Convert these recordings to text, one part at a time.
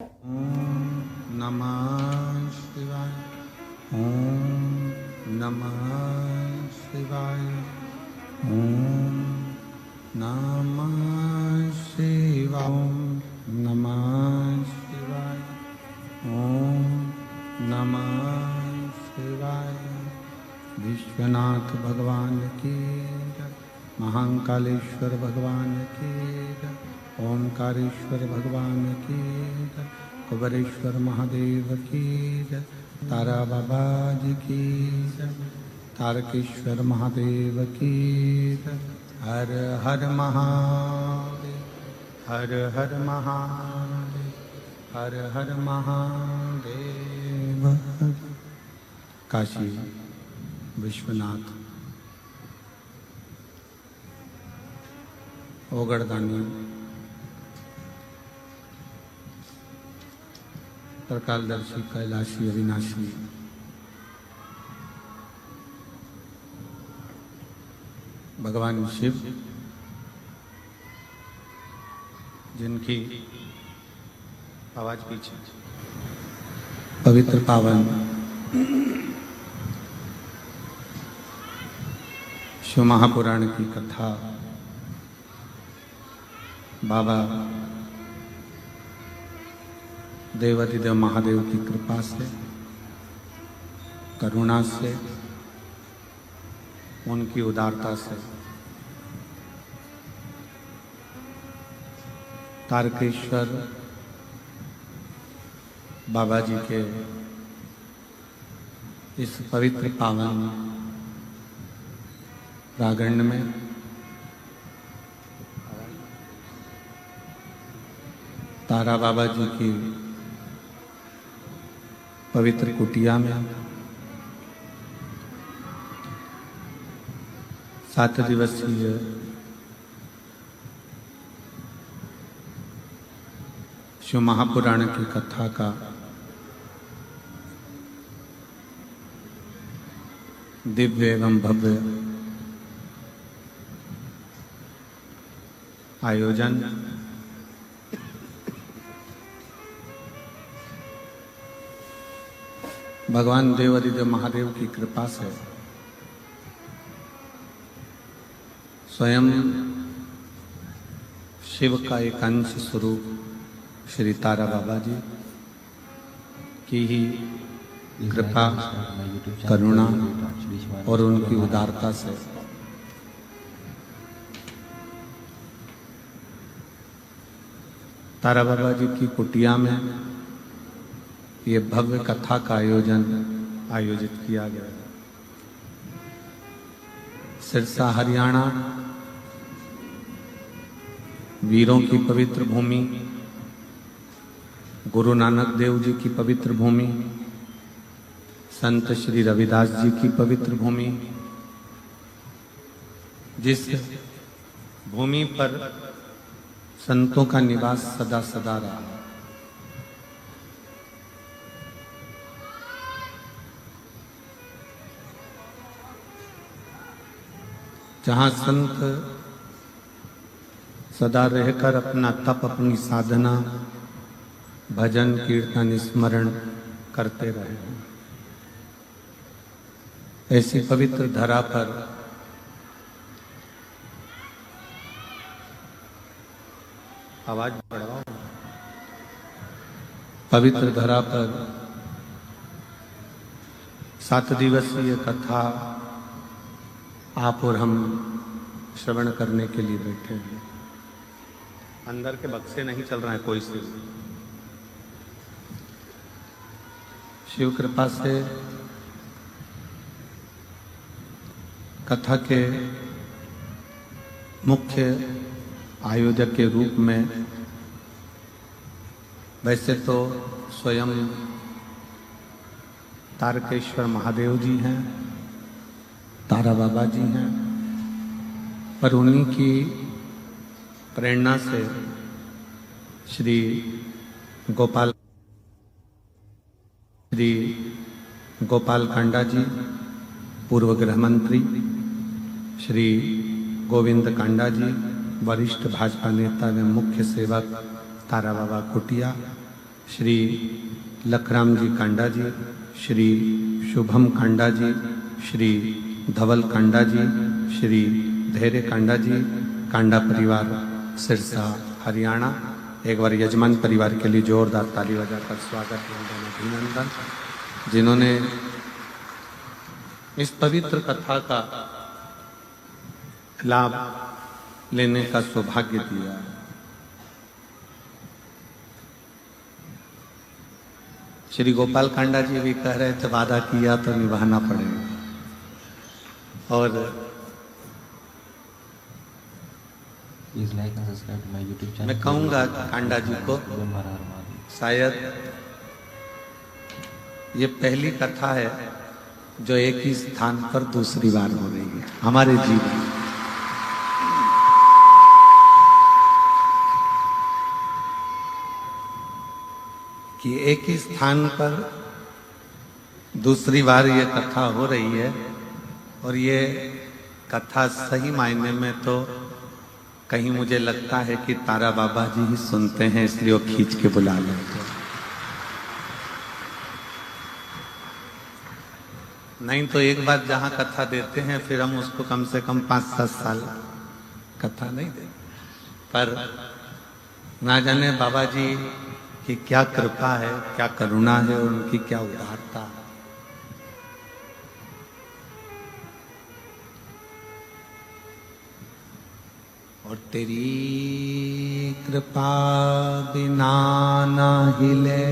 ओम नमः शिवाय। ओम नमः शिवाय। ओम नमः शिवाय। ओम नमः शिवाय। ओम नमः शिवाय। विश्वनाथ भगवान की जय। महाकालेश्वर भगवान की जय। ओंकारेश्वर भगवान की जय। कुबेरेश्वर महादेव की जय। तारा बाबा जी की जय। तारकेश्वर महादेव की जय। हर हर महादेव। हर हर महादेव। हर हर महादेव। काशी विश्वनाथ ओगड़दानी त्रिकालदर्शी कैलाशी अविनाशी भगवान शिव, जिनकी आवाज पीछे, पवित्र पावन शिव महापुराण की कथा बाबा देवाधिदेव महादेव की कृपा से, करुणा से, उनकी उदारता से तारकेश्वर बाबा जी के इस पवित्र पावन प्रांगण में तारा बाबा जी की पवित्र कुटिया में 7 दिवसीय शिव महापुराण की कथा का दिव्य एवं भव्य आयोजन भगवान देवाधिदेव महादेव की कृपा से स्वयं शिव का एक अंश स्वरूप श्री तारा बाबा जी की ही कृपा, करुणा और उनकी उदारता से तारा बाबा जी की कुटिया में ये भव्य कथा का आयोजित किया गया। सिरसा हरियाणा वीरों की पवित्र भूमि, गुरु नानक देव जी की पवित्र भूमि, संत श्री रविदास जी की पवित्र भूमि, जिस भूमि पर संतों का निवास सदा सदा रहा, जहाँ संत सदा रहकर अपना तप, अपनी साधना, भजन, कीर्तन, स्मरण करते रहे, ऐसी पवित्र धरा पर आवाज बढ़ाओ। पवित्र धरा पर 7 दिवसीय कथा आप और हम श्रवण करने के लिए बैठे हैं। अंदर के बक्से नहीं चल रहा है कोई से। शिव कृपा से कथा के मुख्य आयोजक के रूप में वैसे तो स्वयं तारकेश्वर महादेव जी हैं, तारा बाबा जी हैं, पर उन्हीं की प्रेरणा से श्री गोपाल कांडा जी, पूर्व गृह मंत्री, श्री गोविंद कांडा जी, वरिष्ठ भाजपा नेता एवं मुख्य सेवक तारा बाबा कुटिया, श्री लखराम जी कांडा जी, श्री शुभम कांडा जी, श्री धवल कांडा जी, श्री धैर्य कांडा जी, कांडा परिवार सिरसा हरियाणा। एक बार यजमान परिवार के लिए जोरदार ताली बजाकर स्वागत एवं अभिनंदन, जिन्होंने इस पवित्र कथा का लाभ लेने का सौभाग्य दिया। श्री गोपाल कांडा जी भी कह रहे थे वादा किया तो निभाना पड़ेगा, और मैं कहूँगा कांडा जी को, शायद ये पहली कथा है जो एक ही स्थान पर दूसरी बार हो रही है हमारे जीवन। कि एक ही स्थान पर दूसरी बार ये कथा हो रही है, और ये कथा सही मायने में तो कहीं मुझे लगता है कि तारा बाबा जी ही सुनते हैं, इसलिए वो खींच के बुला लेते हैं। नहीं तो एक बार जहां कथा देते हैं फिर हम उसको कम से कम 5-7 साल कथा नहीं देते। पर ना जाने बाबा जी की क्या कृपा है, क्या करुणा है, और उनकी क्या उदारता है। और तेरी कृपा बिना ना हिले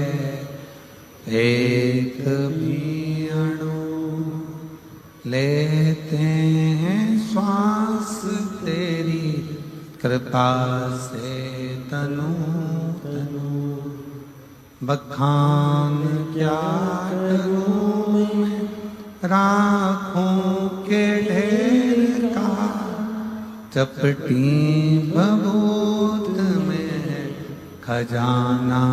एक भी अणु, लेते हैं श्वास तेरी कृपा से तनु तनु। बखान क्या करूं मैं राखों के ढेर का, चपटी बबूत में खजाना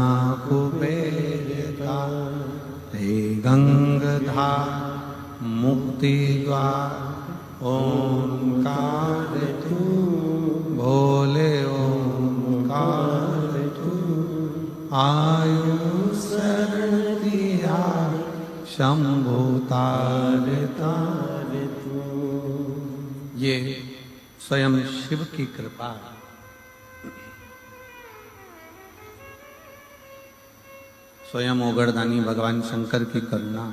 कुबेर का। हे गंगाधार मुक्ति द्वार ओंकार तू, भोले ओंकार तू। आयु शरण दिया शंभु तार तार तू। ये स्वयं शिव की कृपा, स्वयं ओगरदानी भगवान शंकर की करुणा।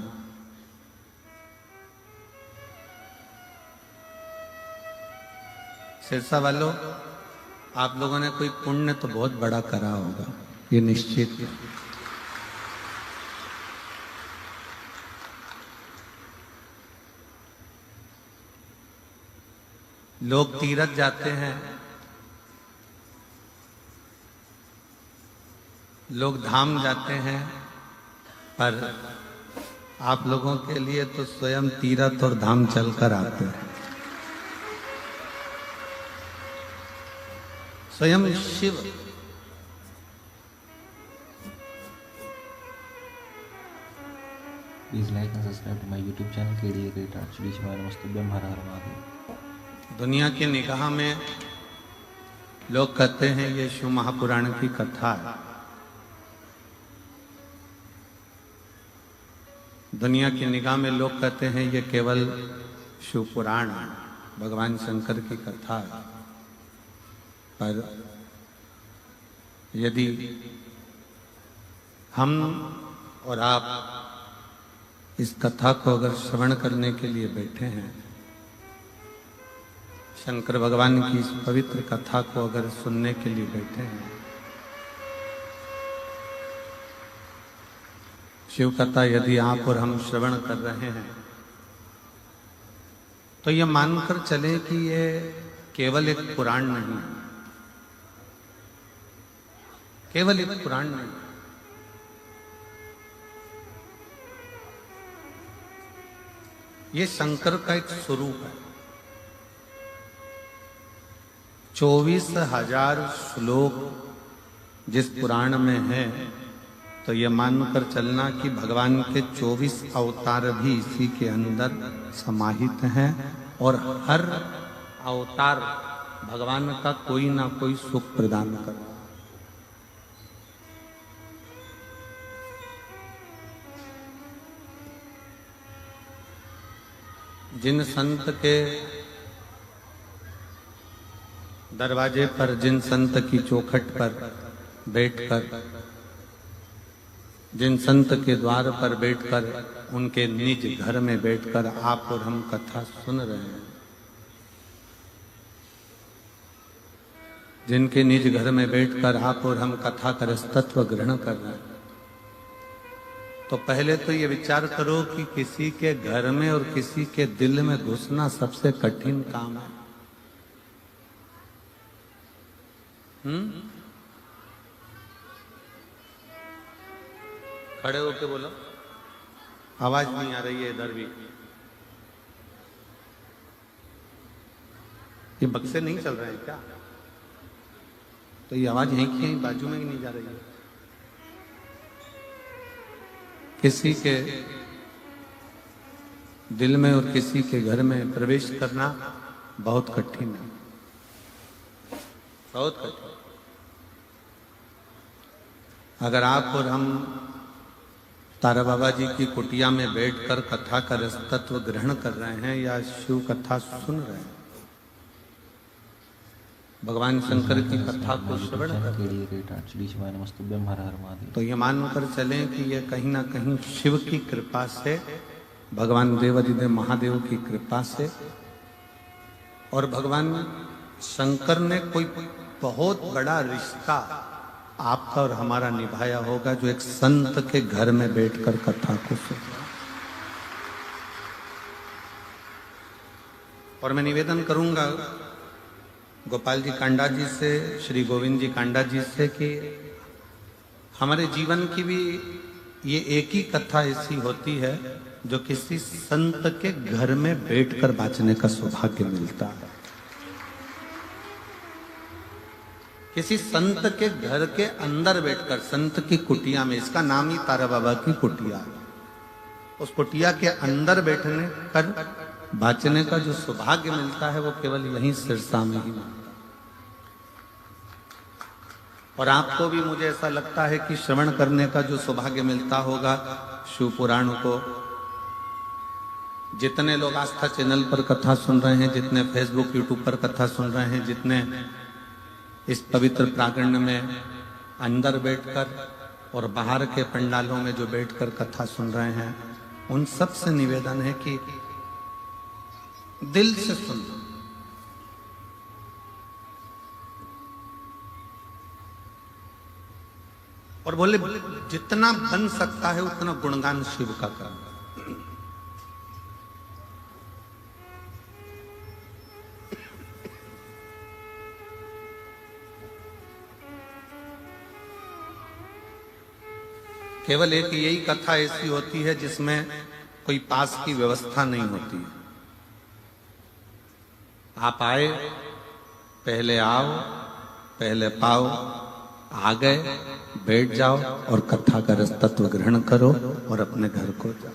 सिरसा वालों, आप लोगों ने कोई पुण्य तो बहुत बड़ा करा होगा, ये निश्चित है। लोग तीरथ जाते हैं, लोग धाम जाते हैं, पर आप लोगों के लिए तो स्वयं तीरथ और धाम चलकर आते हैं। स्वयं Shiv Please like and subscribe to my YouTube channel KDA Great Art Shri शिवाय नमस्तुभ्यं हर हर महादेव। दुनिया की निगाह में लोग कहते हैं ये शिव महापुराण की कथा है। दुनिया की निगाह में लोग कहते हैं ये केवल शिव पुराण है, भगवान शंकर की कथा है। पर यदि हम और आप इस कथा को अगर श्रवण करने के लिए बैठे हैं, शंकर भगवान की इस पवित्र कथा को अगर सुनने के लिए बैठे हैं, शिव कथा यदि आप और हम श्रवण कर रहे हैं, तो ये मानकर चले कि ये केवल एक पुराण नहीं, केवल एक पुराण नहीं, ये शंकर का एक स्वरूप है। 24,000 श्लोक जिस पुराण में है, तो ये मानकर चलना कि भगवान के 24 अवतार भी इसी के अंदर समाहित हैं, और हर अवतार भगवान का कोई ना कोई सुख प्रदान कर। जिन संत के दरवाजे पर, जिन संत की चौखट पर बैठकर, जिन संत के द्वार पर बैठकर, उनके निज घर में बैठकर आप और हम कथा सुन रहे हैं, जिनके निज घर में बैठकर आप और हम कथा का रसतत्व ग्रहण कर रहे हैं, तो पहले तो ये विचार करो कि किसी के घर में और किसी के दिल में घुसना सबसे कठिन काम है। खड़े होके बोलो, आवाज नहीं आ रही है इधर भी। ये बक्से नहीं चल रहे हैं क्या? तो ये आवाज यहीं की यहीं बाजू में ही नहीं जा रही है। किसी के दिल में और किसी के घर में प्रवेश करना बहुत कठिन है, बहुत कठिन। अगर आप और हम तारा बाबा जी की कुटिया में बैठकर कथा का रस तत्व ग्रहण कर रहे हैं या शिव कथा सुन रहे हैं, भगवान शंकर की कथा को श्रवण कर तो ये मानकर चलें कि ये कहीं ना कहीं शिव की कृपा से, भगवान देवाधिदेव महादेव की कृपा से, और भगवान शंकर ने कोई बहुत बड़ा रिश्ता आपका और हमारा निभाया होगा, जो एक संत के घर में बैठकर कथा को सुना। और मैं निवेदन करूंगा गोपाल जी कांडा जी से, श्री गोविंद जी कांडा जी से, कि हमारे जीवन की भी ये एक ही कथा ऐसी होती है जो किसी संत के घर में बैठकर बाँचने का सौभाग्य मिलता है। किसी संत के घर के अंदर बैठकर, संत की कुटिया में, इसका नाम ही तारा बाबा की कुटिया है, उस कुटिया के अंदर बैठने कर बाँचने का जो सौभाग्य मिलता है वो केवल यहीं सिरसा में ही मिलता है। और आपको भी मुझे ऐसा लगता है कि श्रवण करने का जो सौभाग्य मिलता होगा शिव पुराण को, जितने लोग आस्था चैनल पर कथा सुन रहे हैं, जितने फेसबुक यूट्यूब पर कथा सुन रहे हैं, जितने इस पवित्र प्रांगण में अंदर बैठकर और बाहर के पंडालों में जो बैठकर कथा सुन रहे हैं, उन सब से निवेदन है कि दिल से सुनो। और बोले जितना बन सकता है उतना गुणगान शिव का करना। केवल एक यही कथा ऐसी होती है जिसमें कोई पास की व्यवस्था नहीं होती है। आप आए, पहले आओ, पहले पाओ, आ गए, बैठ जाओ और कथा का रस तत्व ग्रहण करो और अपने घर को जाओ।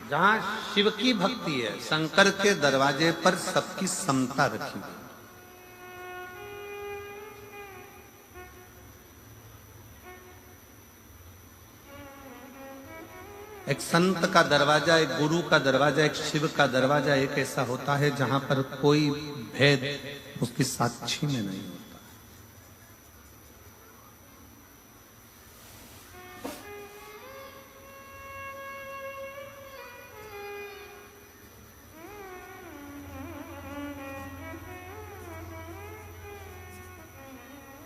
जहां शिव की भक्ति है, शंकर के दरवाजे पर सबकी समता रखी गई। एक संत का दरवाजा, एक गुरु का दरवाजा, एक शिव का दरवाजा एक ऐसा होता है जहां पर कोई भेद उसकी साक्षी में नहीं होता।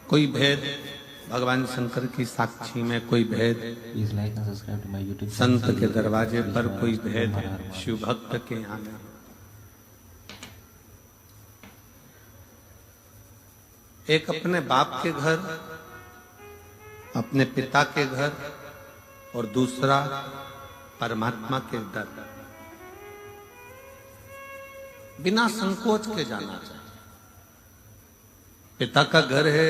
कोई भेद भगवान शंकर की साक्षी में, कोई भेद संत के दरवाजे पर, कोई भेद शिव भक्त के यहाँ में। एक अपने बाप के घर, अपने पिता के घर, और दूसरा परमात्मा के दर, बिना संकोच के जाना चाहिए। पिता का घर है,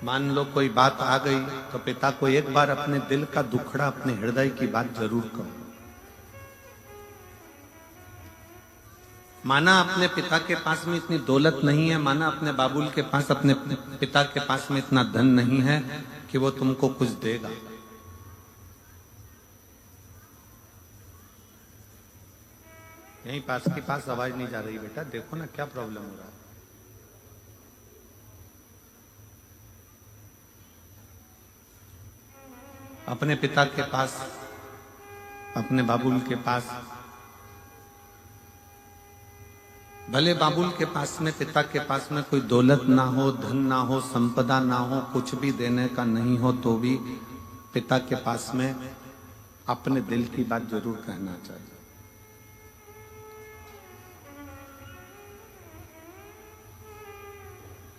मान लो कोई बात आ गई तो पिता को एक बार अपने दिल का दुखड़ा, अपने हृदय की बात जरूर कहो। माना अपने पिता के पास में इतनी दौलत नहीं है, माना अपने बाबुल के पास, अपने पिता के पास में इतना धन नहीं है कि वो तुमको कुछ देगा, यहीं पास के पास आवाज नहीं जा रही बेटा, देखो ना क्या प्रॉब्लम हो रहा है। अपने पिता के पास, अपने बाबुल के पास, भले बाबुल के पास में, पिता के पास में कोई दौलत ना हो, धन ना हो, संपदा ना हो, कुछ भी देने का नहीं हो, तो भी पिता के पास में अपने दिल की बात जरूर कहना चाहिए।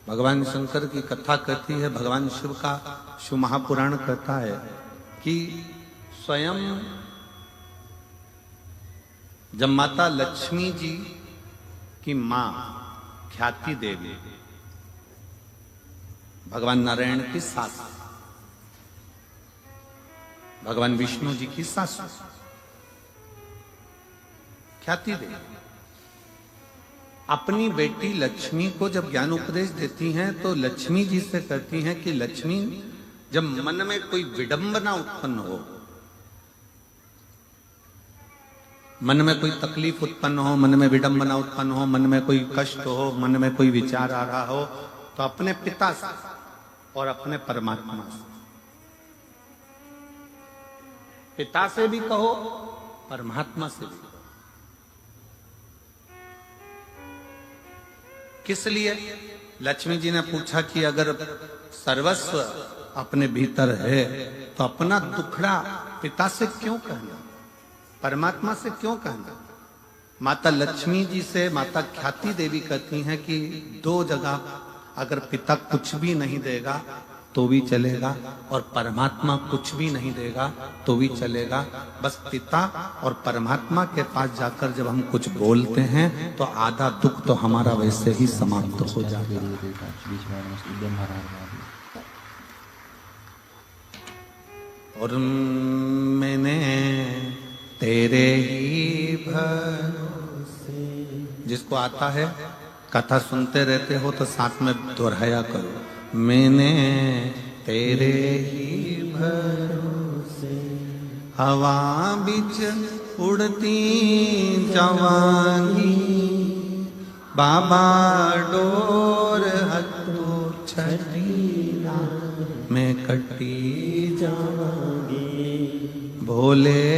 भगवान शंकर की कथा कहती है, भगवान शिव का शिव महापुराण कहता है कि स्वयं जब माता लक्ष्मी जी की मां ख्याति देवी, भगवान नारायण की सास, भगवान विष्णु जी की सासू ख्याति देवी अपनी बेटी लक्ष्मी को जब ज्ञान उपदेश देती हैं तो लक्ष्मी जी से कहती हैं कि लक्ष्मी, जब मन में कोई विडंबना उत्पन्न हो, मन में कोई तकलीफ उत्पन्न हो, मन में विडंबना उत्पन्न हो, मन में कोई कष्ट हो, मन में कोई विचार आ रहा हो, तो अपने पिता से और अपने परमात्मा से, पिता से भी कहो, परमात्मा से भी। किस लिए? लक्ष्मी जी ने पूछा कि अगर सर्वस्व अपने भीतर है तो अपना दुखड़ा पिता से क्यों कहना, परमात्मा से क्यों कहना? माता लक्ष्मी जी से माता ख्याति देवी कहती हैं कि दो जगह अगर पिता कुछ भी नहीं देगा तो भी चलेगा और परमात्मा कुछ भी नहीं देगा तो भी चलेगा, बस पिता और परमात्मा के पास जाकर जब हम कुछ बोलते हैं तो आधा दुख तो हमारा वैसे ही समाप्त हो जाता है। और मैंने तेरे ही भरोसे, जिसको आता है कथा सुनते रहते हो तो साथ में दोहराया करो, मैंने तेरे ही भरोसे हवा बिच उड़ती जवानी, बाबा डोर हत्तू छड़ीना मैं कटी जावांगी, भोले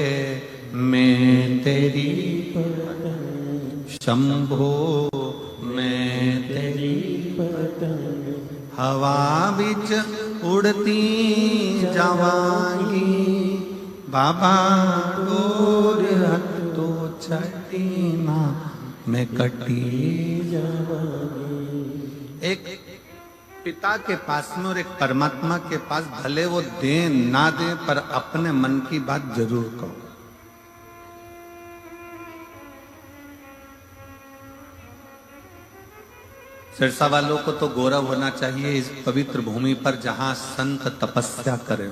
मैं तेरी शंभो मैं तेरी हवा बिच उड़ती जावांगी, बाबा डोर हत्तो छटीना मैं कटी जावांगी। एक पिता के पास में और एक परमात्मा के पास भले वो दे ना दे पर अपने मन की बात जरूर कहो। सिरसा वालों को तो गौरव होना चाहिए इस पवित्र भूमि पर जहां संत तपस्या करें।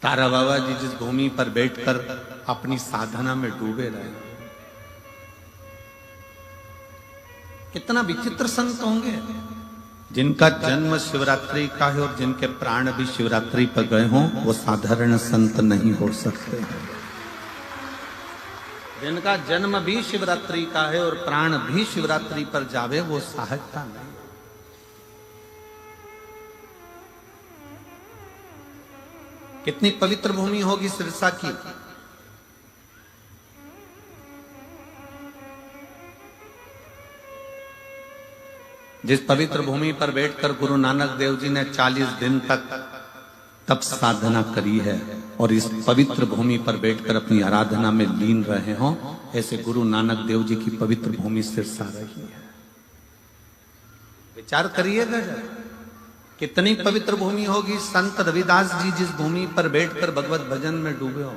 तारा बाबा जी जिस भूमि पर बैठकर अपनी साधना में डूबे रहे, कितना विचित्र संत होंगे जिनका जन्म शिवरात्रि का है और जिनके प्राण भी शिवरात्रि पर गए हों, वो साधारण संत नहीं हो सकते। जिनका जन्म भी शिवरात्रि का है और प्राण भी शिवरात्रि पर जावे, वो साहसता नहीं। कितनी पवित्र भूमि होगी सिरसा की। जिस पवित्र भूमि पर बैठकर गुरु नानक देव जी ने 40 दिन तक तप साधना करी है और इस पवित्र भूमि पर बैठकर अपनी आराधना में लीन रहे हों, ऐसे गुरु नानक देव जी की पवित्र भूमि सिरसा रही है। विचार करिएगा कितनी पवित्र भूमि होगी। संत रविदास जी जिस भूमि पर बैठकर भगवत भजन में डूबे हो,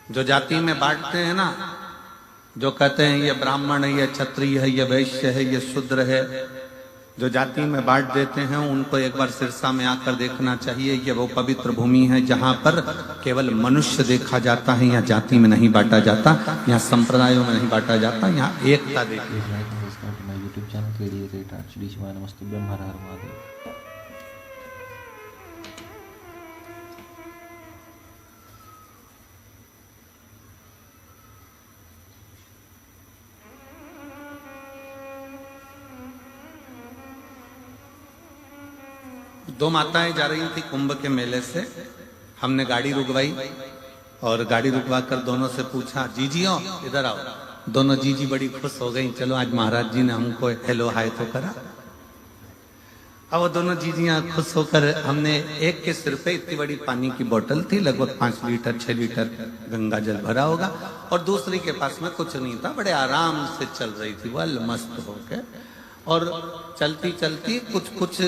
जो जाति में बांटते हैं ना, जो कहते हैं ये ब्राह्मण है, ये क्षत्रिय है, ये वैश्य है, ये शूद्र है, जो जाति में बांट देते हैं उनको एक बार सिरसा में आकर देखना चाहिए। ये वो पवित्र भूमि है जहां पर केवल मनुष्य देखा जाता है। यहाँ जाति में नहीं बांटा जाता, यहाँ संप्रदायों में नहीं बांटा जाता, यहाँ एकता देखी जाती है। यूट्यूब चैनल के लिए नमस्तुभ्यं हर हर महादेव। दो माताएं जा रही थी कुंभ के मेले से। हमने गाड़ी रुकवाई और गाड़ी रुकवा कर दोनों से पूछा, जीजियो इधर आओ। दोनों जीजी बड़ी खुश हो गई, चलो आज महाराज जी ने हमको हेलो हाय तो करा। अब वो दोनों जीजियां खुश होकर, हमने एक के सिर पे इतनी बड़ी पानी की बोतल थी, लगभग 5 लीटर 6 लीटर गंगा जल भरा होगा, और दूसरी के पास में कुछ नहीं था, बड़े आराम से चल रही थी वह मस्त होकर। और चलती चलती कुछ कुछ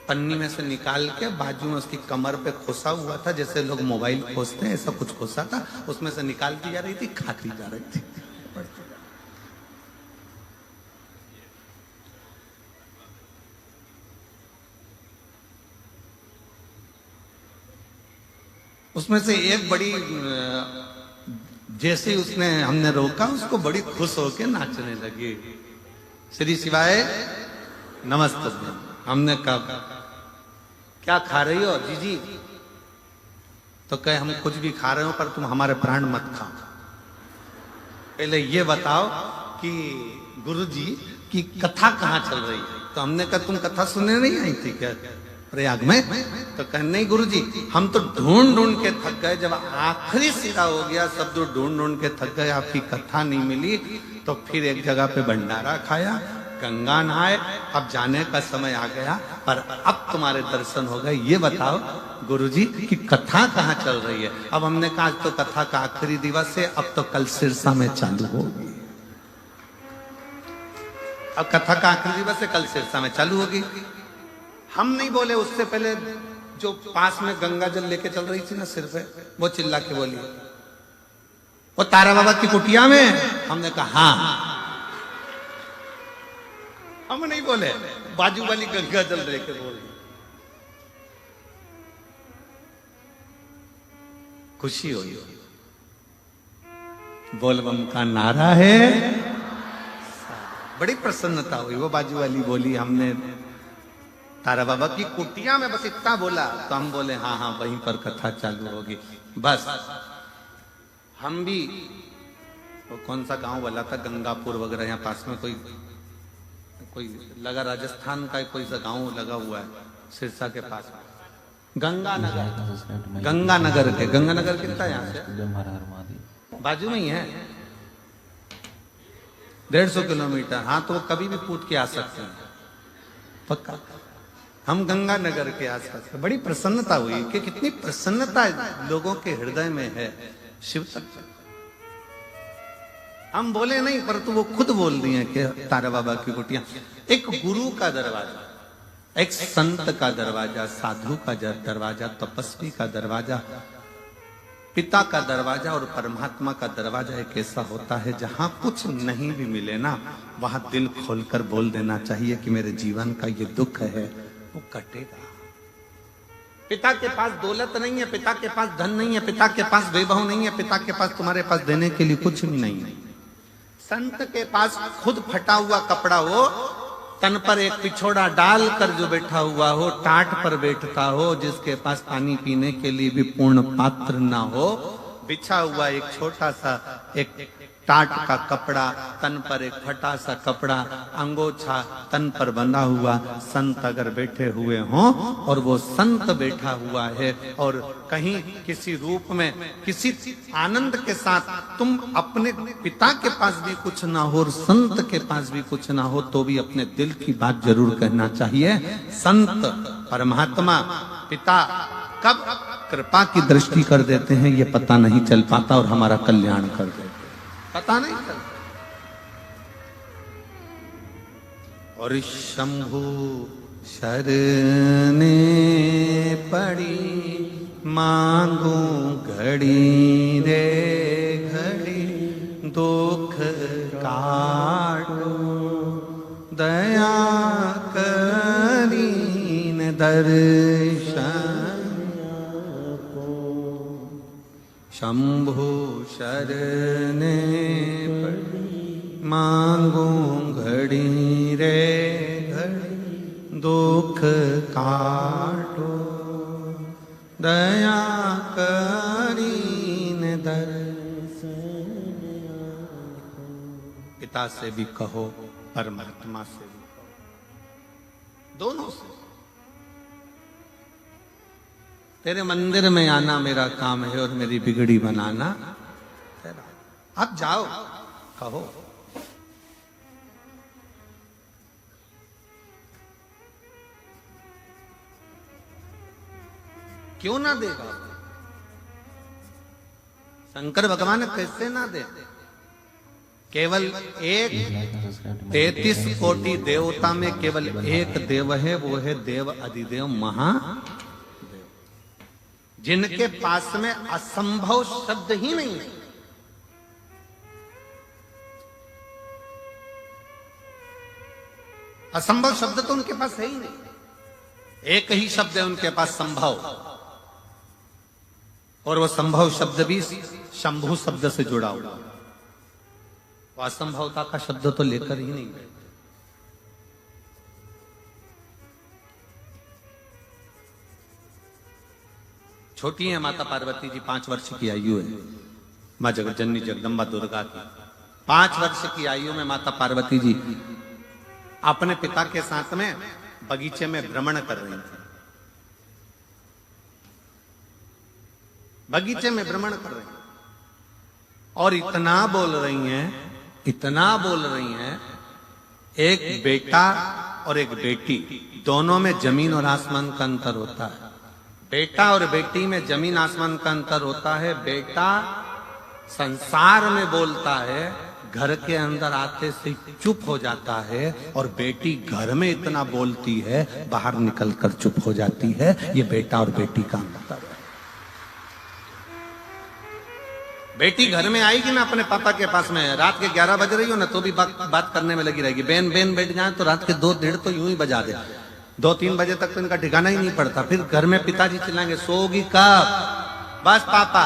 पन्नी में से निकाल के बाजू में उसकी कमर पे खोसा हुआ था, जैसे लोग मोबाइल खोसते हैं, ऐसा कुछ खोसा था, उसमें से निकालती जा रही थी, खाती जा रही थी। उसमें से एक बड़ी, जैसे उसने हमने रोका, उसको बड़ी खुश होकर नाचने लगी। श्री शिवाय नमस्ते। हमने कहा क्या खा रही हो जीजी? तो कहे हम कुछ भी खा रहे हो पर तुम हमारे प्राण मत खाओ। पहले ये बताओ कि गुरुजी की कथा कहाँ चल रही है? तो हमने कहा तुम कथा सुनने नहीं आई थी क्या प्रयाग में? तो कहे नहीं गुरुजी, हम तो ढूंढ ढूंढ के थक गए, जब आखिरी सिरा हो गया सब तो ढूंढ ढूंढ के थक गए, आपकी कथा नहीं मिली, तो फिर एक जगह पे भंडारा खाया, गंगा नहाए, अब जाने का समय आ गया, पर अब तुम्हारे दर्शन हो गए। ये बताओ गुरुजी की कथा कहाँ चल रही है? अब हमने कहा आज तो कथा का आखिरी दिवस है, अब तो कल सिरसा में चालू होगी। अब कथा का आखिरी दिवस है, कल सिरसा में चालू होगी। हम नहीं बोले, उससे पहले जो पास में गंगा जल लेके चल रही थी ना सिर पे, वो चिल्ला के बोली, वो तारा बाबा की कुटिया में। हमने कहा हाँ। हम नहीं बोले, बाजू वाली गंगा जल लेके बोल दी। खुशी हुई, बोलबम का नारा है, बड़ी प्रसन्नता हुई। वो बाजू वाली बोली हमने तारा बाबा की कुटिया में बस इतना बोला, तो हम बोले हाँ हाँ वहीं पर कथा चालू होगी। बस हम भी, वो कौन सा गांव वाला था, गंगापुर वगैरह, यहाँ पास में कोई लगा, राजस्थान का कोई सा गांव लगा हुआ है सिरसा के पास, गंगानगर। गंगानगर कितना है यहाँ से? बाजू में ही है, 150 किलोमीटर। हाँ तो वो कभी भी पूछ के आ सकते हैं, पक्का। हम गंगानगर के आसपास, बड़ी प्रसन्नता हुई कि कितनी प्रसन्नता लोगों के हृदय में है शिव तत्व। हम बोले नहीं, परंतु वो खुद बोल दिए कि तारा बाबा की कुटिया एक गुरु का दरवाजा, एक संत का दरवाजा, साधु का दरवाजा, तपस्वी का दरवाजा, पिता का दरवाजा और परमात्मा का दरवाजा एक ऐसा होता है जहां कुछ नहीं भी मिले ना, वहां दिल खोलकर बोल देना चाहिए कि मेरे जीवन का ये दुख है वो कटेगा। पिता के पास दौलत नहीं है, पिता के पास धन नहीं है, पिता के पास वैभव नहीं है, पिता के पास तुम्हारे पास देने के लिए कुछ भी नहीं है। संत के पास खुद फटा हुआ कपड़ा हो, तन पर एक पिछोड़ा डाल कर जो बैठा हुआ हो, टाट पर बैठता हो, जिसके पास पानी पीने के लिए भी पूर्ण पात्र ना हो, बिछा हुआ एक छोटा सा एक टाट का कपड़ा, तन पर एक फटा सा कपड़ा, अंगोछा तन पर बंधा हुआ संत अगर बैठे हुए हों, और वो संत बैठा हुआ है और कहीं किसी रूप में किसी आनंद के साथ, तुम अपने पिता के पास भी कुछ ना हो और संत के पास भी कुछ ना हो, तो भी अपने दिल की बात जरूर कहना चाहिए। संत परमात्मा पिता कब कृपा की दृष्टि कर देते हैं ये पता नहीं चल पाता, और हमारा कल्याण कर देते पता नहीं चलता। और शंभु शरणे पड़ी मांगू घड़ी रे घड़ी, दुख काटो दया करीन दर्शन। शंभु शरणे पड़ी मांगू घड़ी रे घड़ी, दुख काटो दया करीन दर्शन। पिता से भी कहो, परमात्मा से भी कहो, दोनों से। तेरे मंदिर में आना मेरा काम है और मेरी बिगड़ी बनाना तेरा। अब जाओ, कहो। क्यों ना देगा? शंकर भगवान कैसे ना दे? केवल एक 33 कोटि देवता में केवल एक देव है, वो है देव अधिदेव महादेव, जिनके पास में असंभव शब्द ही नहीं है। असंभव शब्द तो उनके पास है ही नहीं। एक ही शब्द है उनके पास, संभव, और वो संभव शब्द भी शंभु शब्द से जुड़ा हुआ। वो असंभवता का शब्द तो लेकर ही नहीं गए। छोटी है माता पार्वती जी, 5 वर्ष की आयु है मां जगतजननी जगदम्बा दुर्गा की। 5 वर्ष की आयु में माता पार्वती जी अपने पिता के साथ में बगीचे में भ्रमण कर रही थी। बगीचे में भ्रमण कर रही हैं और इतना बोल रही हैं, इतना बोल रही हैं, एक बेटा और एक बेटी, दोनों में जमीन और आसमान का अंतर होता है। बेटा और बेटी में जमीन आसमान का अंतर होता है। बेटा संसार में बोलता है, घर के अंदर आते से चुप हो जाता है, और बेटी घर में इतना बोलती है, बाहर निकलकर चुप हो जाती है। ये बेटा और बेटी का अंतर है। बेटी घर में आएगी ना अपने पापा के पास में, रात के 11 बज रही हो ना तो भी बात करने में लगी रहेगी। बेन बेन बैठ जाए तो रात के 2-1:30 तो यूं ही बजा दे। 2-3 बजे तक तो इनका ठिकाना ही नहीं पड़ता। फिर घर में पिताजी चिल्लाएंगे, सोगी कब? बस पापा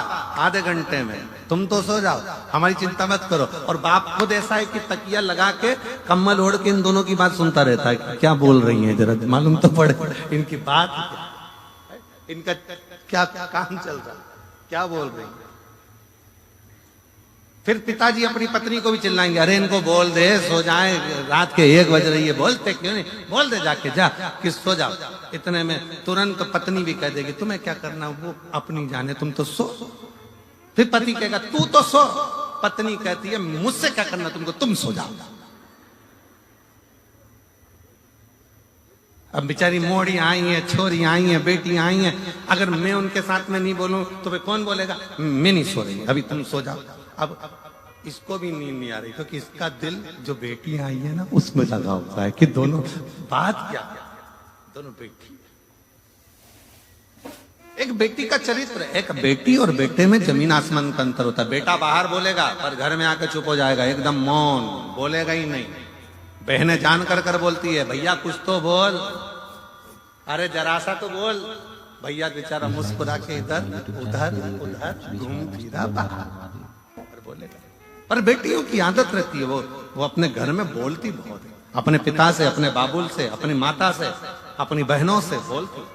आधे घंटे में, तुम तो सो जाओ, हमारी चिंता मत करो। और बाप खुद ऐसा है कि तकिया लगा के कम्बल ओढ़ के इन दोनों की बात सुनता रहता है कि क्या बोल रही है, जरा मालूम तो पड़े इनकी बात, इनका क्या काम चल रहा, क्या बोल रही है। फिर पिताजी अपनी पत्नी को भी चिल्लाएंगे, अरे इनको बोल दे सो जाए, रात के 1 बज रही है, बोलते क्यों नहीं, बोल दे जाके, जा कि सो जाओ। इतने में तुरंत पत्नी भी कह देगी, तुम्हें क्या करना, वो अपनी जाने, तुम तो सो। फिर पति कहेगा, तू तो सो। पत्नी कहती है, मुझसे क्या करना तुमको, तुम सो जाओ। अब बेचारी मोड़ी आई है, छोरी आई है, बेटी आई है, अगर मैं उनके साथ में नहीं बोलूं तो फिर कौन बोलेगा, मैं नहीं सो रही, अभी तुम सो जाओ। अब इसको भी नींद नहीं आ रही, क्योंकि इसका दिल जो बेटी आई है ना उसमें लगा हुआ है कि दोनों बात क्या, दोनों बेटी। एक बेटी का चरित्र, एक बेटी और बेटे में जमीन आसमान का अंतर होता है। बेटा बाहर बोलेगा पर घर में आकर चुप हो जाएगा, एकदम मौन, बोलेगा ही नहीं। बहनें जान कर बोलती है, भैया कुछ तो बोल, अरे जरा सा तो बोल। भैया बेचारा मुस्कुरा के इधर उधर उधर घूम फिरा बाहर बोलेगा। पर बेटियों की आदत रहती है, वो अपने घर में बोलती बहुत है, अपने पिता से, अपने बाबुल से, अपनी माता से, अपनी बहनों से बोलती।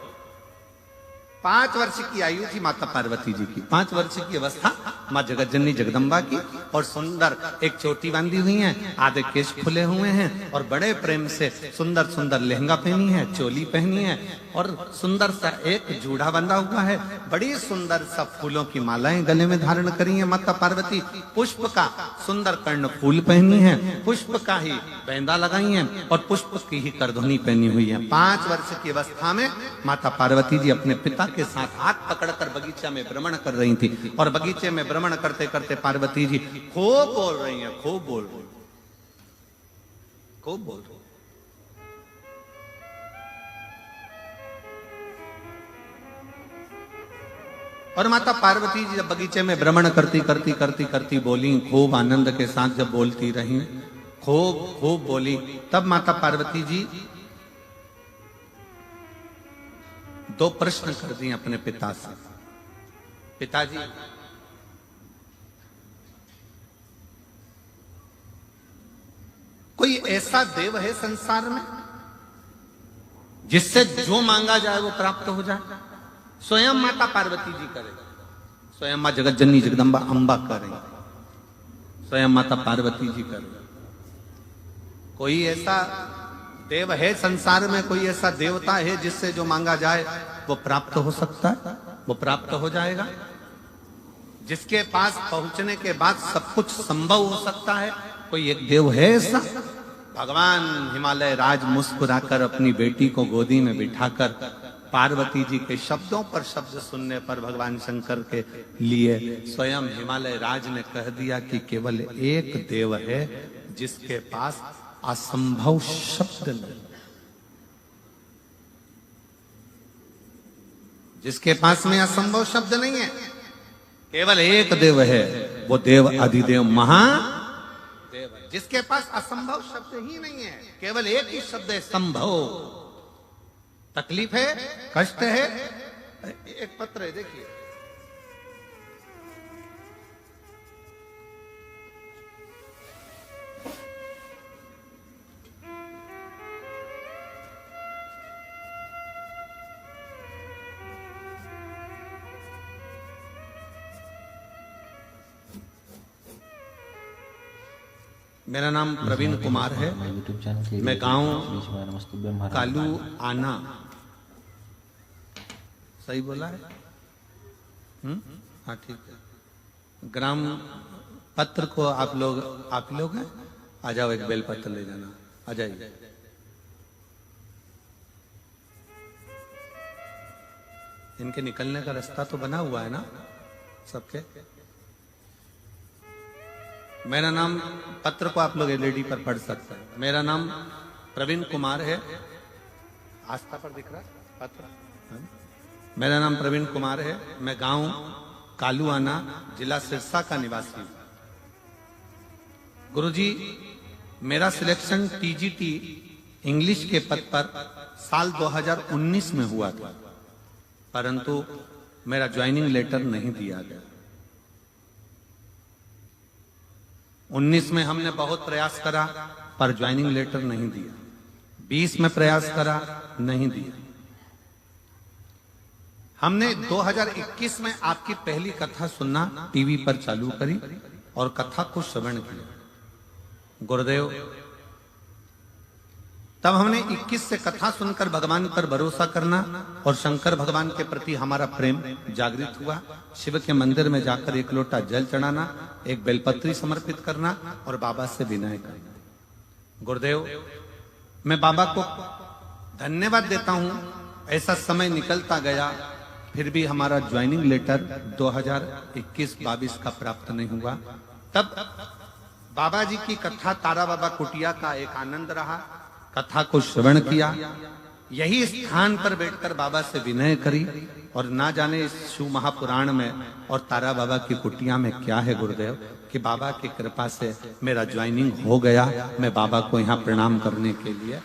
5 वर्ष की आयु थी माता पार्वती जी की। 5 वर्ष की अवस्था माँ जगतजननी जगदम्बा की, और सुंदर एक चोटी बांधी हुई है, आधे केश खुले हुए हैं, और बड़े प्रेम से सुंदर सुंदर लहंगा पहनी है, चोली पहनी है, और सुंदर सा एक जूड़ा बंधा हुआ है। बड़ी सुंदर सा फूलों की मालाएं गले में धारण करी है माता पार्वती। पुष्प का सुंदर कर्ण फूल पहनी है, पुष्प का ही बैंदा लगाई है, और पुष्प की ही करधुनी पहनी हुई है। 5 वर्ष की अवस्था में माता पार्वती जी अपने पिता के साथ हाथ पकड़कर बगीचा में भ्रमण कर रही थी, और बगीचे में भ्रमण करते करते पार्वती जी खूब बोल रही हैं, खूब बोल रही, खूब बोल रही। और माता पार्वती जी जब बगीचे में भ्रमण करती बोली, खूब आनंद के साथ जब बोलती रही, खूब बोली, तब माता पार्वती जी 2 प्रश्न कर दिए अपने पिता से। पिताजी, कोई ऐसा देव है संसार में जिससे जो मांगा जाए वो प्राप्त हो जाए? स्वयं माता पार्वती जी करे, स्वयं मां जगतजननी जगदम्बा अंबा करे, स्वयं माता पार्वती जी करे। कोई ऐसा देव है संसार में, कोई ऐसा देवता है जिससे जो मांगा जाए वो प्राप्त हो सकता है? वो प्राप्त हो जाएगा। जिसके पास पहुंचने के बाद सब कुछ संभव हो सकता है, कोई एक देव है ऐसा? भगवान हिमालय राज मुस्कुराकर अपनी बेटी को गोदी में बिठाकर पार्वती जी के शब्दों पर शब्द सुनने पर भगवान शंकर के लिए स्वयं हिमालय राज ने कह दिया कि केवल एक देव है जिसके पास असंभव शब्द नहीं, जिसके पास में असंभव शब्द नहीं है। केवल एक देव है, वो देव अधिदेव महादेव है, जिसके पास असंभव शब्द ही नहीं है। केवल एक ही शब्द है, संभव। तकलीफ है, कष्ट है। एक पत्र है, देखिए, मेरा नाम प्रवीण कुमार है। यूट्यूब चैनल के मैं गांव नमस्तुभ्यम कालू आना, सही बोला है? हाँ ठीक है। ग्राम पत्र को आप लोग हैं, आ जाओ, एक बेल पत्र ले जाना, आ जाइए। इनके निकलने का रास्ता तो बना हुआ है ना सबके? मेरा नाम, पत्र को आप लोग एलईडी पर पढ़ सकते हैं। मेरा नाम प्रवीण कुमार है। आस्था पर दिख रहा है पत्र? मेरा नाम प्रवीण कुमार है। मैं गांव कालूआना, जिला सिरसा का निवासी हूं। गुरुजी, मेरा सिलेक्शन टीजीटी इंग्लिश के पद पर साल 2019 में हुआ था, परंतु मेरा ज्वाइनिंग लेटर नहीं दिया गया। 19 में हमने बहुत प्रयास करा पर ज्वाइनिंग लेटर नहीं दिया। 20 में प्रयास करा, नहीं दिया। हमने 2021 में आपकी पहली कथा सुनना टीवी पर चालू करी और कथा को श्रवण किया। गुरुदेव, तब हमने 21 से कथा सुनकर भगवान पर भरोसा करना और शंकर भगवान के प्रति हमारा प्रेम जागृत हुआ। शिव के मंदिर में जाकर एक लोटा जल चढ़ाना, एक बेलपत्री समर्पित करना और बाबा से विनय करना। गुरुदेव, मैं बाबा को धन्यवाद देता हूं। ऐसा समय निकलता गया, फिर भी हमारा ज्वाइनिंग लेटर 2021-22 का प्राप्त नहीं हुआ। तब बाबा जी की कथा तारा बाबा कुटिया का एक आनंद रहा। कथा को श्रवण किया, यही स्थान पर बैठकर बाबा से विनय करी और ना जाने इस शिव महापुराण में और तारा बाबा की कुटिया में क्या है गुरुदेव, कि बाबा की कृपा से मेरा ज्वाइनिंग हो गया। मैं बाबा को यहाँ प्रणाम करने के लिए।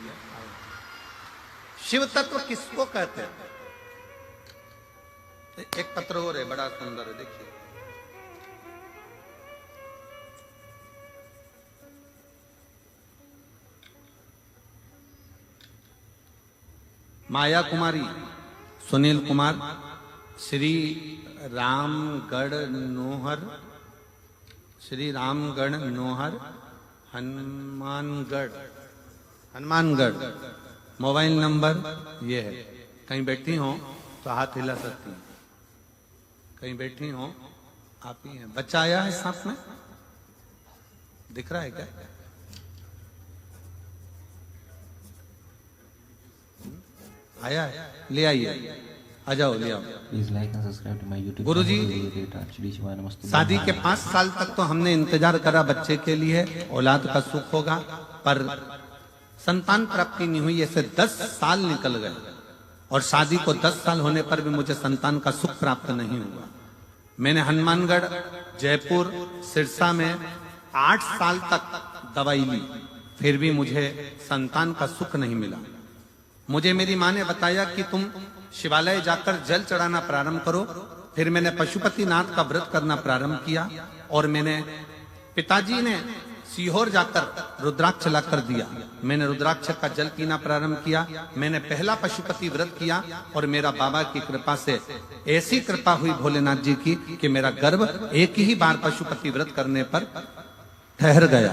शिव तत्व किसको कहते हैं? एक पत्र और है, बड़ा सुंदर है, देखिए। माया कुमारी, सुनील कुमार, श्री रामगढ़ नोहर, श्री रामगढ़ नोहर, हनुमानगढ़। मोबाइल नंबर ये है। कहीं बैठी हो तो हाथ हिला सकती हैं, कहीं बैठी हो आप ही हैं। बच्चा आया है साथ में, दिख रहा है क्या? आया है, ले आइए, आ जाओ, ले आओ। Please like and subscribe to my YouTube. गुरुजी, शादी के 5 साल तक तो हमने इंतजार करा बच्चे के लिए, औलाद का सुख होगा, पर संतान प्राप्ति नहीं हुई। ऐसे 10 साल निकल गए और शादी को 10 साल होने पर भी मुझे संतान का सुख प्राप्त नहीं हुआ। मैंने हनुमानगढ़, जयपुर, सिरसा में 8 साल तक दवाई ली, फिर भी मुझे संतान का सुख नहीं मिला। मुझे मेरी माँ ने बताया कि तुम शिवालय जाकर जल चढ़ाना प्रारंभ करो। फिर मैंने पशुपतिनाथ का व्रत करना प्रारंभ किया और मैंने, पिताजी ने सीहोर जाकर रुद्राक्ष लाकर दिया। मैंने रुद्राक्ष का जल पीना प्रारंभ किया। मैंने पहला पशुपति व्रत किया और मेरा बाबा की कृपा से ऐसी कृपा हुई भोलेनाथ जी की कि मेरा गर्भ एक ही बार पशुपति व्रत करने पर ठहर गया।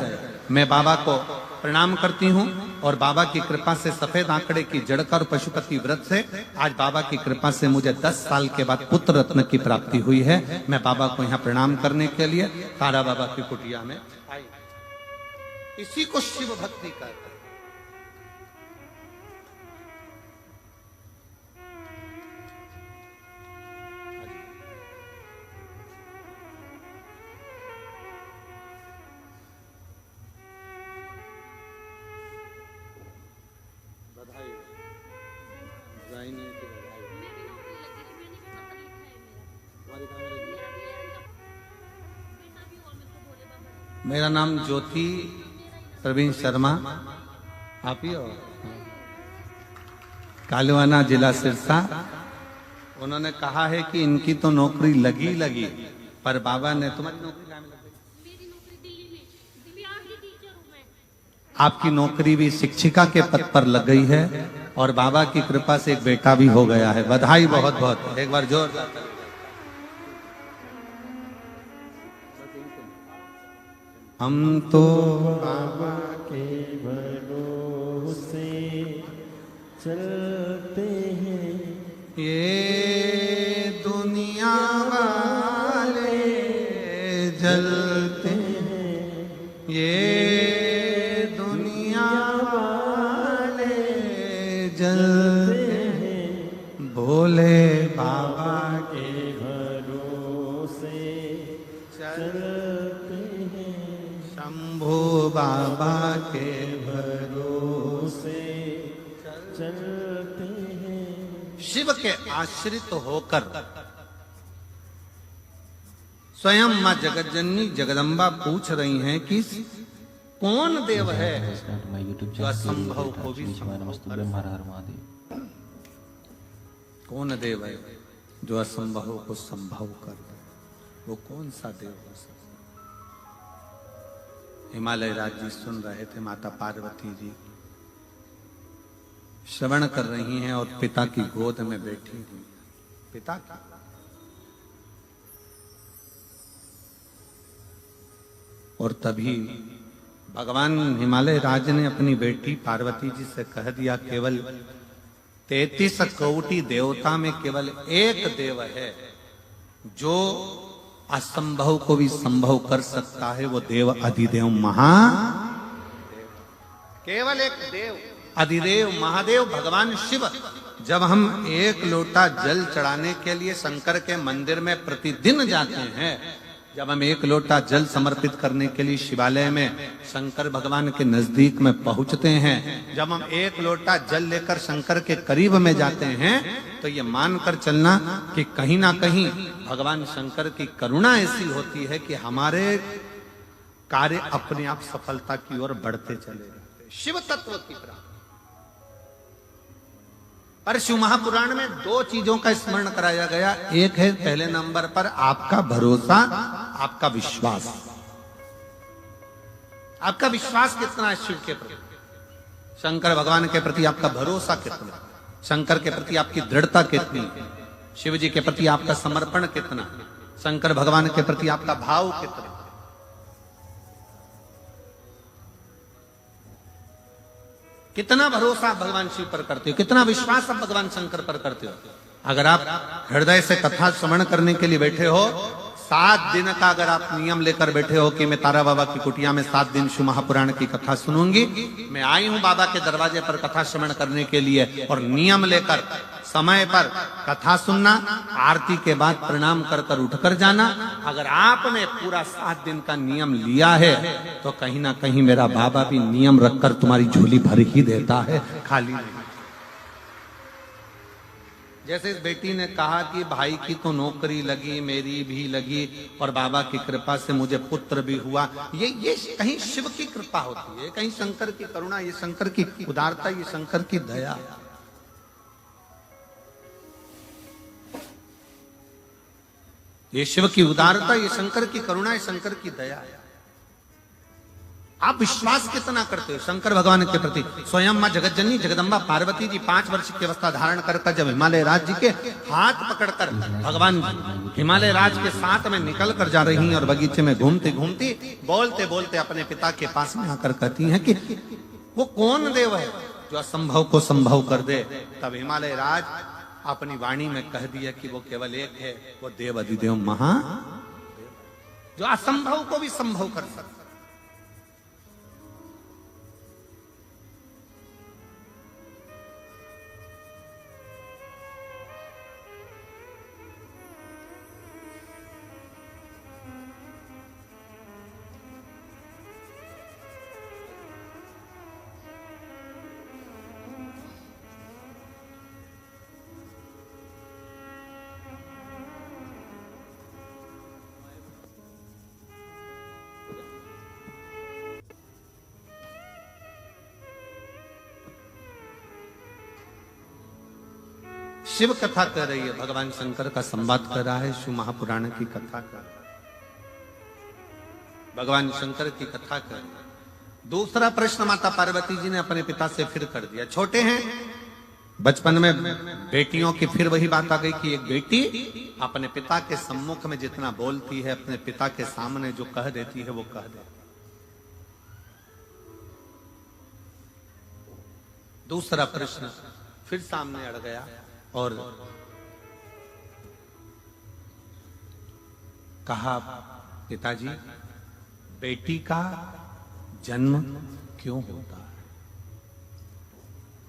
मैं बाबा को प्रणाम करती हूँ। और बाबा की कृपा से सफेद आंकड़े की जड़कर पशुपति व्रत से आज बाबा की कृपा से मुझे 10 साल के बाद पुत्र रत्न की प्राप्ति हुई है। मैं बाबा को यहाँ प्रणाम करने के लिए तारा बाबा की कुटिया में आई। इसी को शिव भक्ति कहते हैं। मेरा नाम ज्योति प्रवीण शर्मा, आप ही हो? कालवाना, जिला सिरसा। उन्होंने कहा है कि इनकी तो नौकरी लगी पर बाबा ने तुम्हारी नौकरी कहाँ में लगी? मेरी नौकरी दिल्ली में, दिव्यांग की टीचर हूं मैं। आपकी नौकरी भी शिक्षिका के पद पर लग गई है और बाबा की कृपा से एक बेटा भी हो गया है। बधाई बहुत बहुत, एक बार जोरदार। हम तो बाबा के भरोसे चलते हैं, ये दुनिया वाले जलते हैं, ये दुनिया वाले जलते हैं, भोले बाबा के भरोसे चलते हैं, शंभू बाबा के भरोसे चलते हैं। शिव के आश्रित होकर स्वयं मां जगतजननी जगदम्बा पूछ रही हैं कि कौन देव है माय यूट्यूब जो असंभव को भी नमस्तुभ्यं हर हर महादेव। कौन देव है जो असंभव को संभव कर दे? वो कौन सा देव हो सकता? हिमालय राज जी सुन रहे थे, माता पार्वती जी श्रवण कर रही हैं और पिता की गोद में बैठी हुई। पिता की और तभी भगवान हिमालय राज ने अपनी बेटी पार्वती जी से कह दिया, केवल 33 कोटि देवता में केवल एक देव है जो असंभव को भी संभव कर सकता है, वो देव अधिदेव महादेव। केवल एक देव अधिदेव महादेव भगवान शिव। जब हम एक लोटा जल चढ़ाने के लिए शंकर के मंदिर में प्रतिदिन जाते हैं, जब हम एक लोटा जल समर्पित करने के लिए शिवालय में शंकर भगवान के नजदीक में पहुंचते हैं, जब हम एक लोटा जल लेकर शंकर के करीब में जाते हैं, तो ये मानकर चलना कि कहीं ना कहीं भगवान शंकर की करुणा ऐसी होती है कि हमारे कार्य अपने आप सफलता की ओर बढ़ते चले जाते हैं। शिव तत्व की प्राप्ति। पर शिव महापुराण में 2 चीजों का स्मरण कराया गया। एक है पहले नंबर पर आपका भरोसा, आपका विश्वास। आपका विश्वास कितना है शिव के प्रति, शंकर भगवान के प्रति आपका भरोसा कितना, शंकर के प्रति आपकी दृढ़ता कितनी, शिव जी के प्रति आपका समर्पण कितना, शंकर भगवान के प्रति आपका भाव कितना। कितना भरोसा आप भगवान शिव पर करते हो, कितना विश्वास आप भगवान शंकर पर करते हो। अगर आप हृदय से कथा श्रवण करने के लिए बैठे हो, 7 दिन का अगर आप नियम लेकर बैठे हो कि मैं तारा बाबा की कुटिया में 7 दिन शिव महापुराण की कथा सुनूंगी, मैं आई हूं बाबा के दरवाजे पर कथा श्रवण करने के लिए, और नियम लेकर समय पर कथा सुनना, आरती के बाद प्रणाम कर कर उठकर जाना। अगर आपने पूरा 7 दिन का नियम लिया है तो कहीं ना कहीं मेरा बाबा भी नियम रखकर तुम्हारी झोली भर ही देता है, खाली नहीं। जैसे इस बेटी ने कहा कि भाई की तो नौकरी लगी, मेरी भी लगी, और बाबा की कृपा से मुझे पुत्र भी हुआ। ये कहीं शिव की कृपा होती है, कहीं शंकर की करुणा, ये शंकर की उदारता, ये शंकर की दया। ये शिव की उदारता, ये शंकर की करुणा, ये शंकर की दया है। आप विश्वास कितना करते हो शंकर भगवान के प्रति? स्वयं मां जगतजननी जगदम्बा पार्वती जी 5 वर्ष की अवस्था धारण कर जब हिमालय राज जी के हाथ पकड़कर भगवान हिमालय राज के साथ में निकल कर जा रही हैं और बगीचे में घूमती घूमती बोलते बोलते अपने पिता के पास में आकर कहती हैं कि वो कौन देव है जो असंभव को संभव कर दे? तब हिमालय राज अपनी वाणी में कह दिया कि वो केवल एक है, वो देव अधिदेव महा, जो असंभव को भी संभव कर सकता। शिव कथा कर रही है, भगवान शंकर का संवाद कर रहा है, शिव महापुराण की कथा कर रहा है, भगवान शंकर की कथा कर रहा है। दूसरा प्रश्न माता पार्वती जी ने अपने पिता से फिर कर दिया। छोटे हैं, बचपन में बेटियों की फिर वही बात आ गई कि एक बेटी अपने पिता के सम्मुख में जितना बोलती है, अपने पिता के सामने जो कह देती है वो कह दे। दूसरा प्रश्न फिर सामने अड़ गया और कहा, पिताजी बेटी का जन्म क्यों होता है?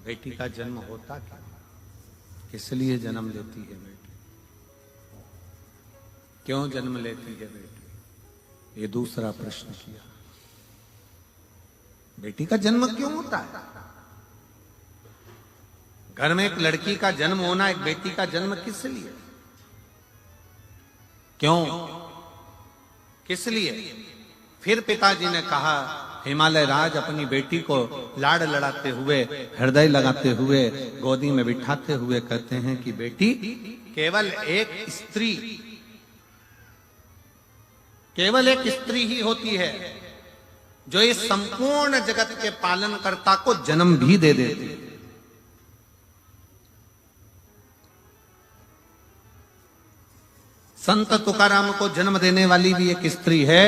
बेटी का जन्म होता क्यों? किस लिए जन्म लेती है बेटी? क्यों जन्म लेती है बेटी? ये दूसरा प्रश्न किया। बेटी का जन्म क्यों होता है? घर में एक लड़की का जन्म होना, एक बेटी का जन्म किस लिए? क्यों? किस लिए? फिर पिताजी ने कहा, हिमालय राज अपनी बेटी को लाड़ लड़ाते हुए, हृदय लगाते हुए, गोदी में बिठाते हुए कहते हैं कि बेटी केवल एक स्त्री, केवल एक स्त्री ही होती है जो इस संपूर्ण जगत के पालनकर्ता को जन्म भी दे देती है। संत तुकाराम को जन्म देने वाली भी एक स्त्री है,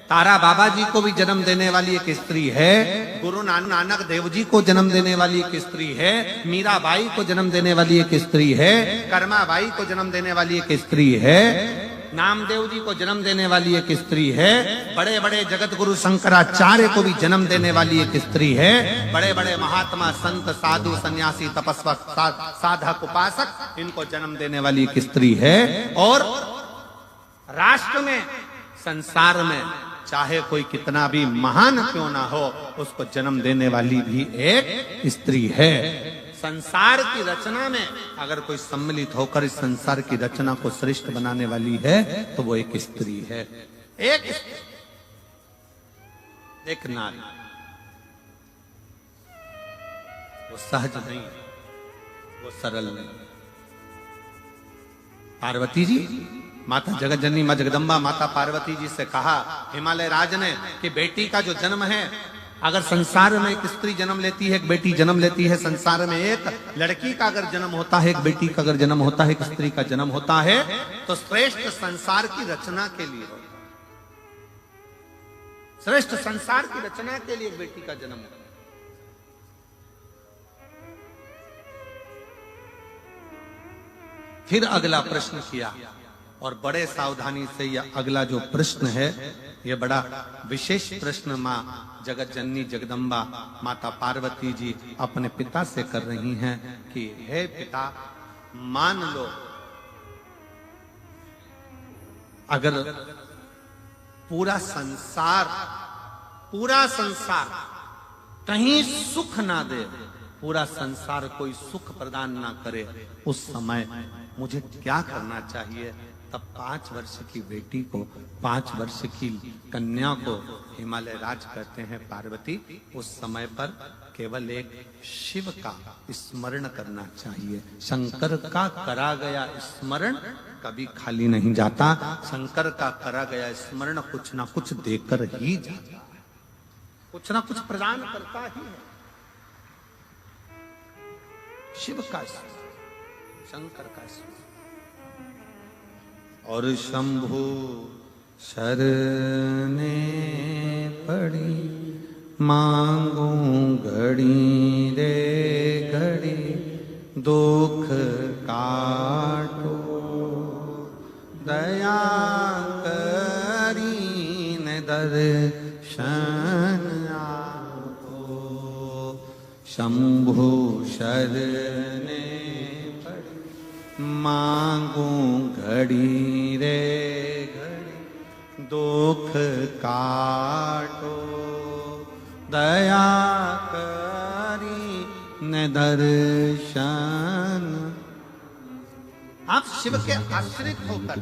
तारा बाबा जी को भी जन्म देने वाली एक स्त्री है, गुरु नानक देव जी को जन्म देने वाली एक स्त्री है, मीराबाई को जन्म देने वाली एक स्त्री है, कर्माबाई को जन्म देने वाली एक स्त्री है, नामदेव जी को जन्म देने वाली एक स्त्री है, बड़े बड़े जगत गुरु शंकराचार्य को भी जन्म देने वाली एक स्त्री है, बड़े बड़े महात्मा संत साधु सन्यासी तपस्वा साधक उपासक, इनको जन्म देने वाली एक स्त्री है। और राष्ट्र में, संसार में चाहे कोई कितना भी महान क्यों ना हो, उसको जन्म देने वाली भी एक स्त्री है। संसार की रचना में अगर कोई सम्मिलित होकर इस संसार की रचना को श्रेष्ठ बनाने वाली है तो वो एक स्त्री है, एक नारी। वो सहज नहीं, वो सरल नहीं। पार्वती जी, माता जगत जननी मां जगदम्बा माता पार्वती जी से कहा हिमालय राज ने कि बेटी का जो जन्म है, अगर संसार में एक स्त्री जन्म लेती है, एक बेटी जन्म लेती है, संसार में एक लड़की का अगर जन्म होता है, एक बेटी का अगर जन्म होता है, एक स्त्री का जन्म होता है, तो श्रेष्ठ संसार की रचना के लिए होता है। श्रेष्ठ संसार की रचना के लिए एक बेटी का जन्म होता है। फिर अगला प्रश्न किया और बड़े सावधानी से यह अगला जो प्रश्न है, यह बड़ा विशेष प्रश्न मां जगत जननी जगदम्बा माता पार्वती जी अपने पिता से कर रही हैं कि हे पिता, मान लो अगर पूरा संसार कहीं सुख ना दे, पूरा संसार कोई सुख प्रदान ना करे, उस समय मुझे क्या करना चाहिए? तब 5 वर्ष की बेटी को, 5 वर्ष की कन्या को हिमालय राज कहते हैं, पार्वती उस समय पर केवल एक शिव का स्मरण करना चाहिए। शंकर का करा गया स्मरण कभी खाली नहीं जाता। शंकर का करा गया स्मरण कुछ ना कुछ देकर ही जाता है, कुछ ना कुछ प्रदान करता ही है। शिव का स्मरण, शंकर का स्मरण। और शंभु शरणे पड़ी मांगू घड़ी रे घड़ी दुख काटो, दया करीन दर्शन आपको, शंभु शरणे पड़ी मांगू घड़ी रे घड़ी दुख काटो, दया करी न दर्शन। आप शिव के आश्रित होकर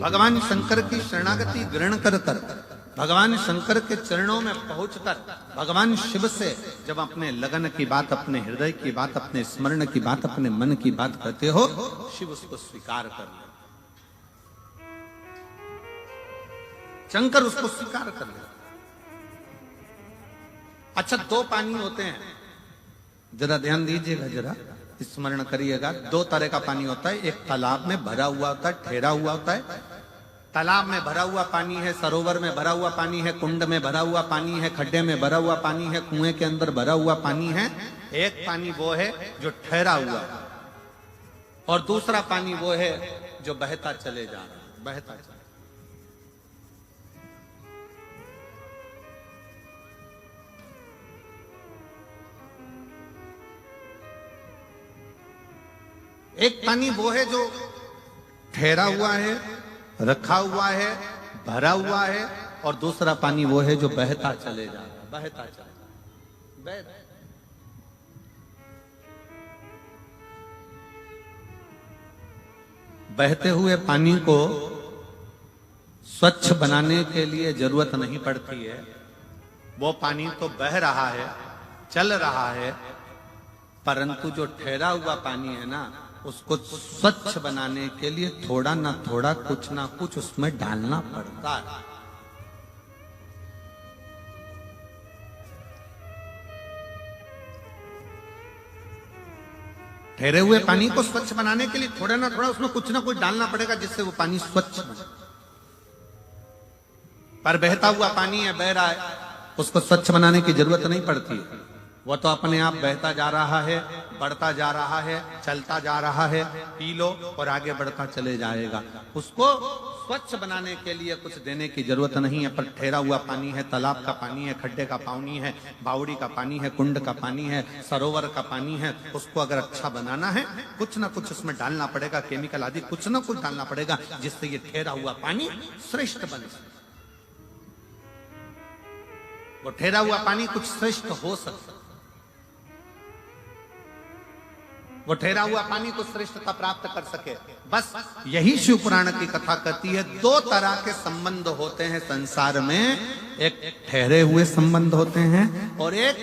भगवान शंकर की शरणागति ग्रहण कर भगवान शंकर के चरणों में पहुंचकर भगवान शिव से जब अपने लगन की बात, अपने हृदय की बात, अपने स्मरण की बात, अपने मन की बात करते हो, शिव उसको स्वीकार कर ले, शंकर उसको स्वीकार कर ले। अच्छा, दो पानी होते हैं, जरा ध्यान दीजिएगा, जरा स्मरण करिएगा। दो तरह का पानी होता है, एक तालाब में भरा हुआ होता है, ठहरा हुआ होता है। तालाब में भरा हुआ पानी है, सरोवर में भरा हुआ पानी है, कुंड में भरा हुआ पानी है, खड्डे में भरा हुआ पानी है, कुएं के अंदर भरा हुआ पानी है। एक पानी वो है जो ठहरा हुआ है, और दूसरा पानी वो है जो बहता चले जा रहा है, बहता चले। एक पानी वो है जो ठहरा हुआ है, रखा हुआ है, भरा हुआ है, और दूसरा पानी वो है जो बहता चले जा रहा है, बहता चले बहता। बहते हुए पानी को स्वच्छ बनाने के लिए जरूरत नहीं पड़ती है, वो पानी तो बह रहा है, चल रहा है, परंतु जो ठहरा हुआ पानी है ना, उसको स्वच्छ बनाने के लिए थोड़ा ना थोड़ा कुछ ना कुछ उसमें डालना पड़ता है। ठहरे हुए पानी को स्वच्छ बनाने के लिए थोड़ा ना थोड़ा उसमें कुछ ना कुछ डालना पड़ेगा, जिससे वो पानी स्वच्छ बने। पर बहता हुआ पानी है, बह रहा है, उसको स्वच्छ बनाने की जरूरत नहीं पड़ती है, वो तो अपने आप बहता जा रहा है, बढ़ता जा रहा है, चलता जा रहा है, पी लो और आगे बढ़ता चले जाएगा। उसको स्वच्छ बनाने के लिए कुछ देने की जरूरत नहीं है। पर ठहरा हुआ पानी है, तालाब का पानी है, खड्डे का पानी है, बावड़ी का पानी है, कुंड का पानी है, सरोवर का पानी है, उसको अगर अच्छा बनाना है, कुछ ना कुछ उसमें डालना पड़ेगा, केमिकल आदि कुछ ना कुछ डालना पड़ेगा, जिससे ये ठहरा हुआ पानी श्रेष्ठ बन सके। वो ठहरा हुआ पानी कुछ श्रेष्ठ हो सकता, वो ठहरा हुआ पानी को श्रेष्ठता प्राप्त कर सके। बस यही शिव पुराण की कथा कहती है। दो तरह के संबंध होते हैं संसार में, एक ठहरे हुए संबंध होते हैं और एक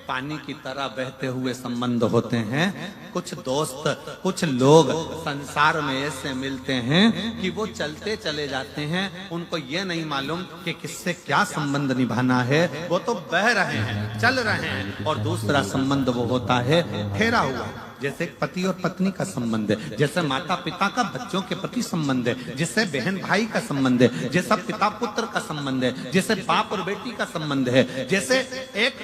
पानी की तरह बहते हुए संबंध होते हैं। कुछ दोस्त, कुछ लोग संसार में ऐसे मिलते हैं कि वो चलते चले जाते हैं, उनको ये नहीं मालूम कि किससे क्या संबंध निभाना है, वो तो बह रहे हैं, चल रहे हैं। और दूसरा संबंध वो होता है ठहरा हुआ, जैसे पति और पत्नी का संबंध है, जैसे माता पिता का बच्चों के प्रति संबंध है, जैसे बहन भाई का संबंध है, जैसा पिता पुत्र का संबंध है, जैसे बाप और बेटी का संबंध है, जैसे एक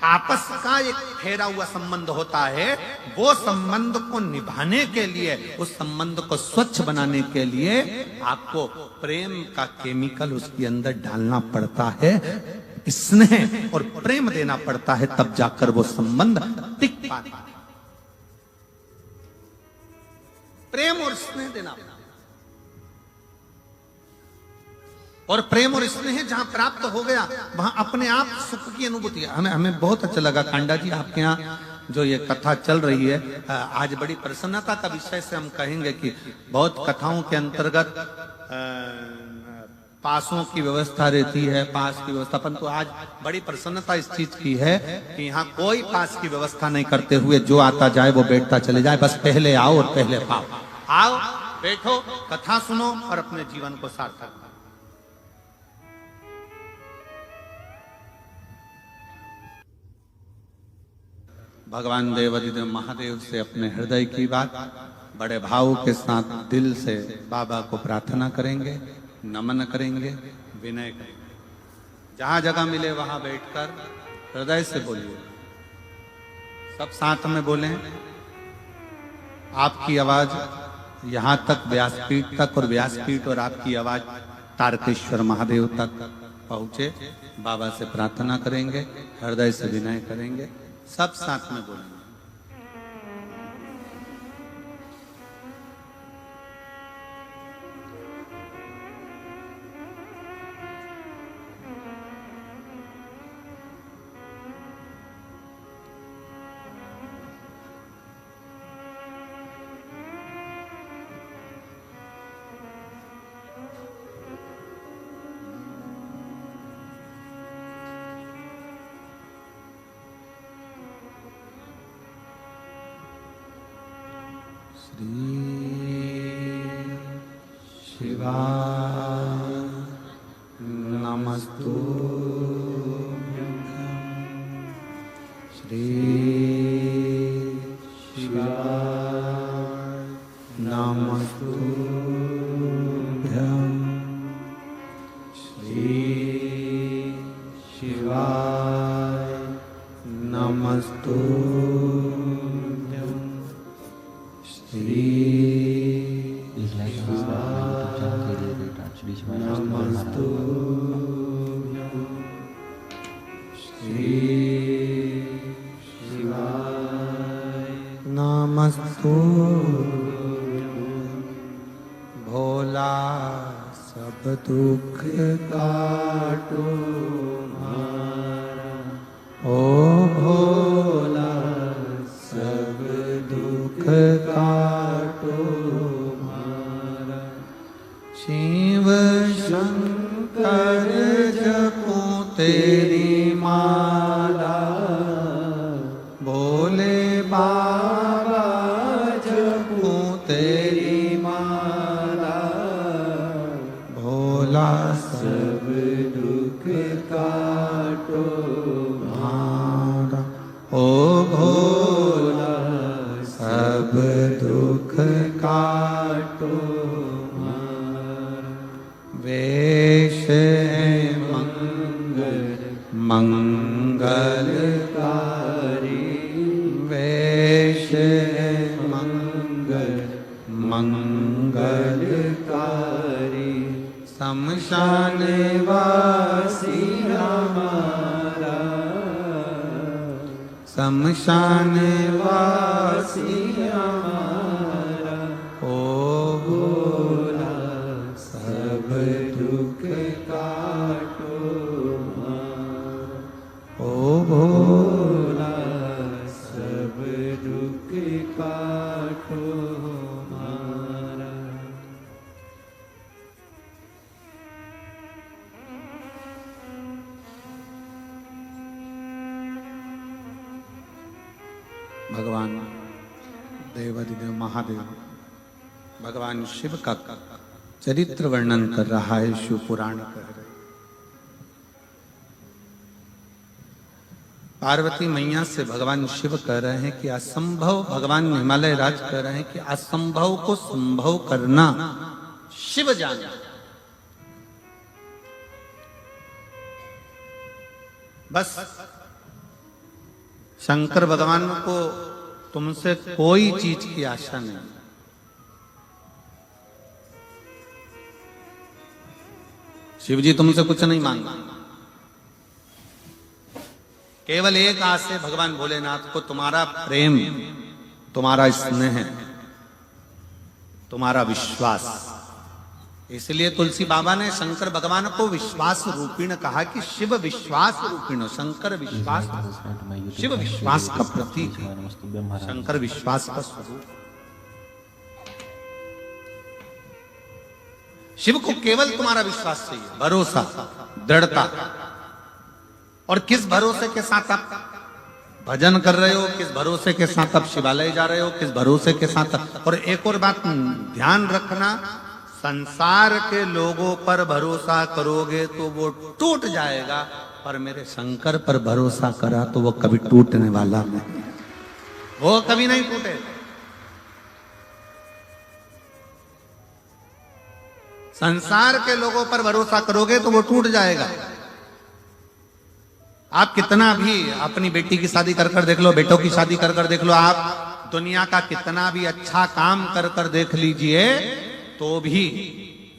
आपस का एक ठहरा हुआ संबंध होता है। वो संबंध को निभाने के लिए, उस संबंध को स्वच्छ बनाने के लिए आपको प्रेम का केमिकल उसके अंदर डालना पड़ता है, स्नेह और प्रेम देना पड़ता है, तब जाकर वो संबंध टिक पाता है। प्रेम और स्नेह देना, और प्रेम और स्नेह जहां प्राप्त हो गया वहां अपने आप सुख की अनुभूति। हमें बहुत अच्छा लगा कांडा जी, आपके यहाँ जो ये कथा चल रही है, आज बड़ी प्रसन्नता का विषय से हम कहेंगे कि बहुत कथाओं के अंतर्गत पासों की व्यवस्था रहती है, पास की व्यवस्था, परंतु आज बड़ी प्रसन्नता इस चीज की है कि यहाँ कोई पास की व्यवस्था नहीं करते हुए जो आता जाए वो बैठता चले जाए। बस पहले आओ और पहले पाओ। आओ, बैठो, कथा सुनो और अपने जीवन को सार्थक करो। भगवान देवाधिदेव महादेव से अपने हृदय की बात बड़े भाव के साथ दिल से बाबा को प्रार्थना करेंगे, नमन करेंगे, विनय करेंगे। जहां जगह मिले वहां बैठकर हृदय से बोलिए, सब साथ में बोलें। आपकी आवाज यहां तक व्यासपीठ तक और व्यासपीठ और आपकी आवाज तारकेश्वर महादेव तक पहुंचे। बाबा से प्रार्थना करेंगे, हृदय से विनय करेंगे, सब साथ में बोलेंगे। शिवाय नमस्तुभ्यं। श्री शिवाय नमस्तुभ्यं। श्री शिवाय नमस्तुभ्यं। Shri please like and subscribe my YouTube channel के लिए ग्रेट आर्चडी शिवाय नमस्तुभ्यम नमस्तुभ्यं। भोला सब दुख काटो मारा, ओ भोला सब दुख काटो मारा। शिव शंकर जपो तेरी माला, भोले बाबा जपो तेरी माला। भोला सब दुख काटो मारा, ओ भोला सब दुख काटो मारा। वेश मंगलकारी, वेश मंगलकारी। शमशान वासी हमारा, शमशान वासी हमारा। ओ भोला सब दुख काटो मारा, ओ भोला सब दुख काटो मारा। भगवान देवाधिदेव महादेव भगवान शिव का चरित्र वर्णन कर रहा है, शिव पुराण कह रहे। पार्वती मैया से भगवान शिव कह रहे हैं कि असंभव, भगवान हिमालय राज कह रहे हैं कि असंभव को संभव करना शिव जाने। बस शंकर भगवान को तुमसे कोई चीज की आशा नहीं। शिव जी तुमसे कुछ नहीं मांगा, केवल एक आस है भगवान भोलेनाथ को, तुम्हारा प्रेम, तुम्हारा स्नेह, तुम्हारा विश्वास। इसलिए तुलसी बाबा ने शंकर भगवान को विश्वास रूपीण कहा कि शिव विश्वास रूपीण। शंकर विश्वास, शिव विश्वास का प्रतीक है, शंकर विश्वास का स्वरूप। शिव को केवल तुम्हारा विश्वास चाहिए, भरोसा, दृढ़ता। और किस भरोसे के साथ आप भजन कर रहे हो, किस भरोसे के साथ आप शिवालय जा रहे हो, किस भरोसे के साथ। और एक और बात ध्यान रखना, संसार के लोगों पर भरोसा करोगे तो वो टूट जाएगा, पर मेरे शंकर पर भरोसा करा तो वो कभी टूटने वाला नहीं, वो कभी नहीं टूटे। संसार के लोगों पर भरोसा करोगे तो वो टूट जाएगा, आप कितना भी अपनी बेटी की शादी कर कर देख लो, बेटों की शादी कर कर देख लो, आप दुनिया का कितना भी अच्छा काम कर कर देख लीजिए, तो भी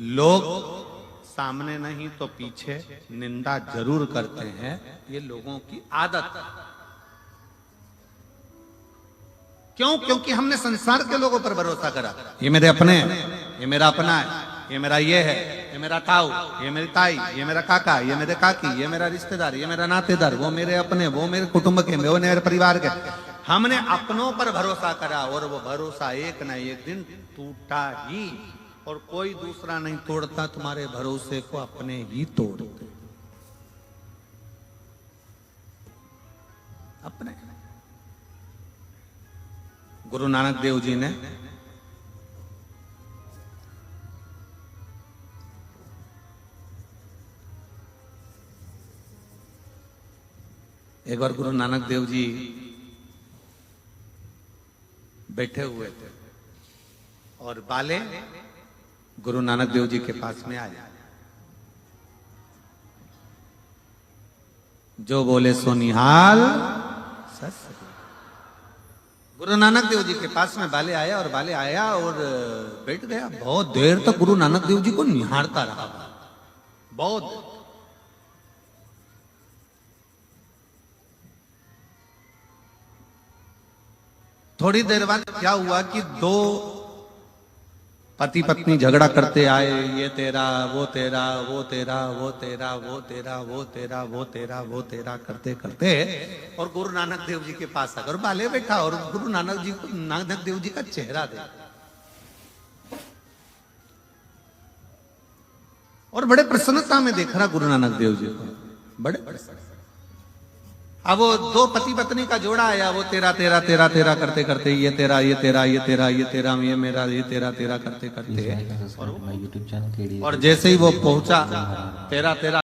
लोग सामने नहीं तो पीछे निंदा जरूर करते हैं। ये लोगों की आदत है। क्यों? क्योंकि हमने संसार के लोगों पर भरोसा करा। ये मेरे अपने हैं, ये मेरा अपना है, ये मेरा ये है, ये मेरा ताऊ, ये मेरी ताई, ये मेरा काका, ये मेरे काकी, ये मेरा रिश्तेदार, ये मेरा नातेदार, वो मेरे अपने, वो मेरे कुटुंब के, वो मेरे परिवार के। हमने अपनों पर भरोसा करा और वो भरोसा एक ना एक दिन टूटा ही। और कोई दूसरा नहीं तोड़ता तुम्हारे भरोसे को, अपने ही तोड़ते अपने। गुरु नानक देव जी ने एक बार गुरु नानक देव जी बैठे हुए थे और बाले गुरु नानक देव जी के पास में आए। जो बोले सो निहाल सस। गुरु नानक देव जी के पास में बाले आया और बाले आया और बैठ गया। बहुत देर तक गुरु नानक देव जी को निहारता रहा, बहुत देर। थोड़ी देर बाद क्या हुआ कि दो पति पत्नी झगड़ा करते आए। ये तेरा, वो तेरा, वो तेरा, वो तेरा, वो तेरा, वो तेरा, वो तेरा, वो तेरा करते करते और गुरु नानक देव जी के पास आकर बाले बैठा और गुरु नानक देव जी का चेहरा देखा और बड़े प्रसन्नता में देख रहा गुरु नानक देव जी को, बड़े प्रसन्न। अब वो दो पति पत्नी का जोड़ा आया, वो तेरा तेरा तेरा तेरा करते करते ये तेरा, ये तेरा, ये तेरा, ये तेरा, ये मेरा, ये तेरा तेरा करते करते YouTube चैनल और जैसे ही वो पहुंचा तेरा तेरा